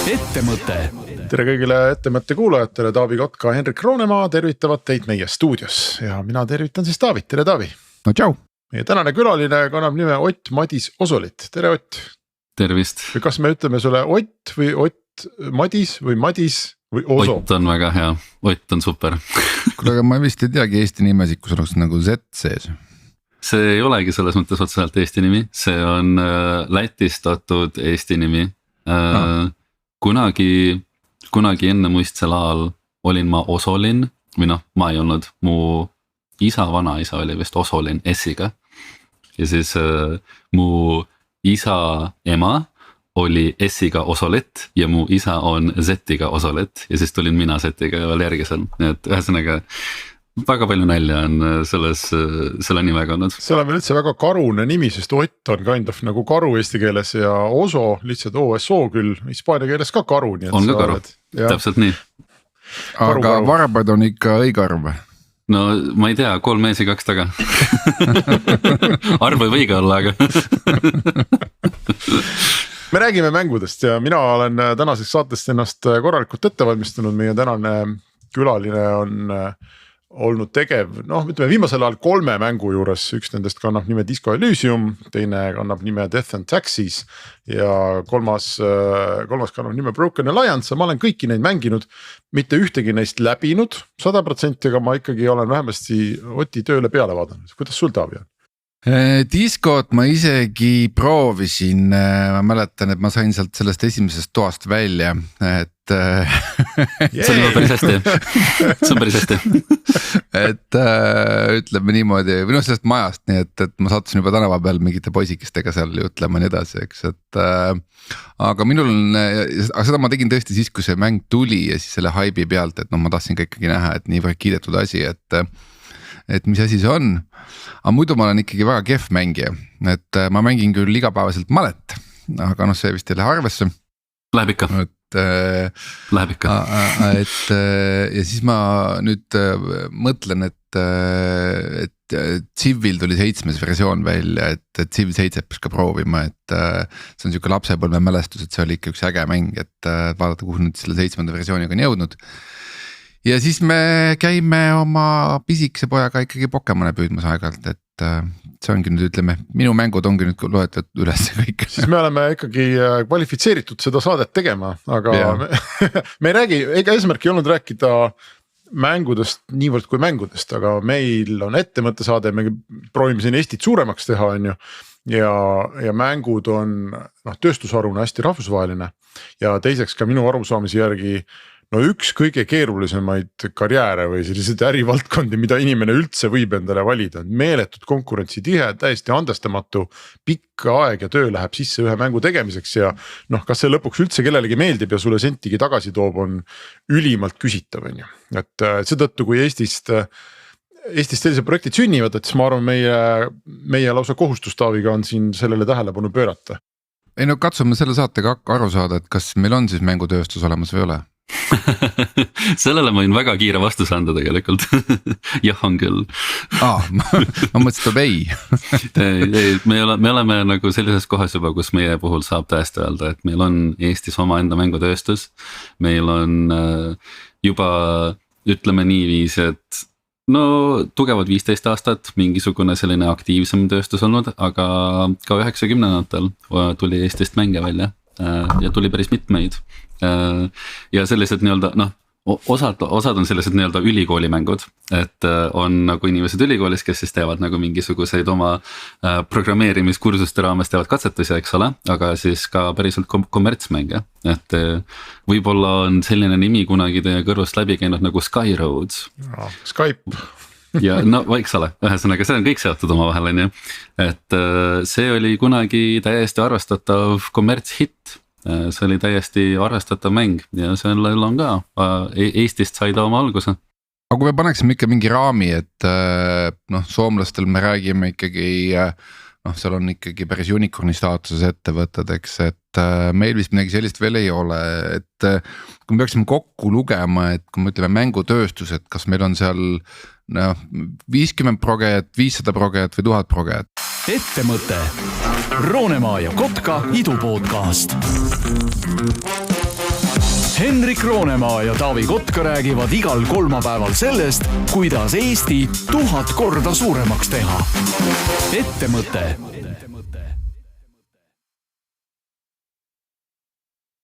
Ettemõte. Tere kõigile Ettemõtte kuulajatele, Taavi Kotka, Henrik Roonemaa tervitavad teid meie stuudios ja mina tervitan siis Taavit, tere Taavi. No tšau. Meie tänane külaline kannab nime Ott Madis Osolit, tere Ott. Tervist. Või kas me ütleme sulle Ott või Ott Madis või Madis või Oso? Ott on väga hea, Ott on super. Kuule, aga ma vist ei teagi Eesti nimesid, kus oleks nagu Z sees. See ei olegi selles mõttes otseselt Eesti nimi, see on lätistatud Eesti nimi. Kunagi enne muistsel ajal olin ma Osolin või noh, ma ei olnud, mu isa vanaisa oli vist Osolin S-iga. Ja siis mu isa ema oli S-iga Osolit ja mu isa on Z-iga Osolit ja siis tulin mina Z-iga veel järgi seal, nii et ühesõnaga väga palju nälja on selle nimega olnud. See on veel üldse väga karune nimi, sest Ott on kind of nagu karu eesti keeles ja Oso lihtsalt OSO küll, hispaania keeles ka karu. On ka karu, täpselt nii. Aga varbad on ikka õigarv. No ma ei tea, 3 mees ja 2 taga. Arv võib õige olla, aga me räägime mängudest ja mina olen tänaseks saatest ennast korralikult ette valmistunud. Meie tänane külaline on olnud tegev, noh ütleme viimasel ajal 3 mängu juures, üks nendest kannab nime Disco Elysium, teine kannab nime Death and Taxes ja kolmas kannab nime Broken Alliance. Ma olen kõiki neid mänginud, mitte ühtegi neist läbinud 100%, aga ma ikkagi olen vähemasti Oti tööle peale vaadanud. Kuidas sul Taavi on? Discot ma isegi proovisin, ma mäletan, et ma sain sealt sellest esimesest toast välja, et see on päris hästi, see on päris hästi. Et ütleme niimoodi, või noh sellest majast, nii et ma sattusin juba tänava peal mingite poisikestega seal jutlema nii edasi, eks, et aga minul on, aga seda ma tegin tõesti siis, kui see mäng tuli ja siis selle haibi pealt, et noh, ma tahtsin ka ikkagi näha, et niivõrd kiidetud asi, et mis asi see on. Aga muidu ma olen ikkagi väga kehv mängija, et ma mängin küll igapäevaselt malet, aga noh, see vist ei lähe arvesse. Läheb ikka. Läheb ikka. Ja siis ma nüüd mõtlen, et Civil tuli 7. versioon välja, et Civil 7 peaks ka proovima, et see on siuke lapsepõlve mälestus, et see oli ikka üks äge mäng, et vaadata, kuhu nüüd selle 7. versiooniga on jõudnud. Ja siis me käime oma pisikese pojaga ikkagi Pokemone püüdmas aeg-ajalt, et see ongi nüüd ütleme, minu mängud ongi nüüd loetud üles kõik. Siis me oleme ikkagi kvalifitseeritud seda saadet tegema, aga me ei räägi, ega eesmärk ei olnud rääkida mängudest niivõrd kui mängudest, aga meil on Ettemõtte saade, me proovime siin Eestit suuremaks teha on ju. Ja mängud on tööstusharuna hästi rahvusvaheline ja teiseks ka minu arusaamise järgi üks kõige keerulisemaid karjääre või sellised ärivaldkondi, mida inimene üldse võib endale valida. Meeletut konkurentsi tihe, täiesti andestamatu, pikka aeg ja töö läheb sisse ühe mängu tegemiseks ja kas see lõpuks üldse kellelegi meeldib ja sulle sentigi tagasi toob, on ülimalt küsitav. Et seetõttu, kui Eestis sellised projektid sünnivad, et siis ma arvan, meie lausa kohustus Taaviga on siin sellele tähelepanu pöörata. Ei katsume selle saatega aru saada, et kas meil on siis mängutööstus olemas või ole? Sellele ma võin väga kiire vastuse anda tegelikult. Jah on küll. Ma mõtlesin, et ei. Me oleme nagu sellises kohas juba, kus meie puhul saab tõesti öelda, et meil on Eestis oma enda mängutööstus. Meil on juba ütleme niiviisi, et tugevad 15 aastat mingisugune selline aktiivsem tööstus olnud, aga ka 90-ndatel tuli Eestist mänge välja ja tuli päris mitmeid. Ja sellised nii-öelda osad on sellised nii-öelda ülikoolimängud, et on nagu inimesed ülikoolis, kes siis teevad nagu mingisuguseid oma programmeerimiskursuste raames teevad katsetusi, eks ole, aga siis ka päriselt kommertsmänge, et võib-olla on selline nimi kunagi teie kõrvust läbi käinud nagu Skyroads. Skype. Ja eks ole, ühesõnaga see on kõik seotud oma vahel, on ju, et see oli kunagi täiesti arvestatav kommertshitt. See oli täiesti arvestatav mäng ja sellel on ka, Eestist sai ta oma alguse. Aga kui me paneksime ikka mingi raami, et soomlastel me räägime ikkagi, seal on ikkagi päris unicorni staatuses ettevõtted, eks, et meil vist midagi sellist veel ei ole, et kui me peaksime kokku lugema, et kui me ütleme mängutööstus, et kas meil on seal 50 progejat, 500 progejat või 1000 progejat. Ettemõte. Roonemaa ja Kotka idupodcast. Henrik Roonemaa ja Taavi Kotka räägivad igal kolmapäeval sellest, kuidas Eesti 1000 korda suuremaks teha. Ettemõte